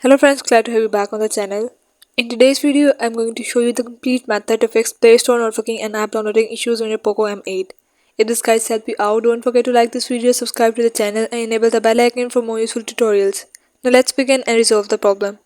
Hello friends, glad to have you back on the channel. In today's video, I'm going to show you the complete method to fix Play Store networking and app downloading issues on your Poco M8. If this guide helped you out, don't forget to like this video, subscribe to the channel and enable the bell icon for more useful tutorials. Now let's begin and resolve the problem.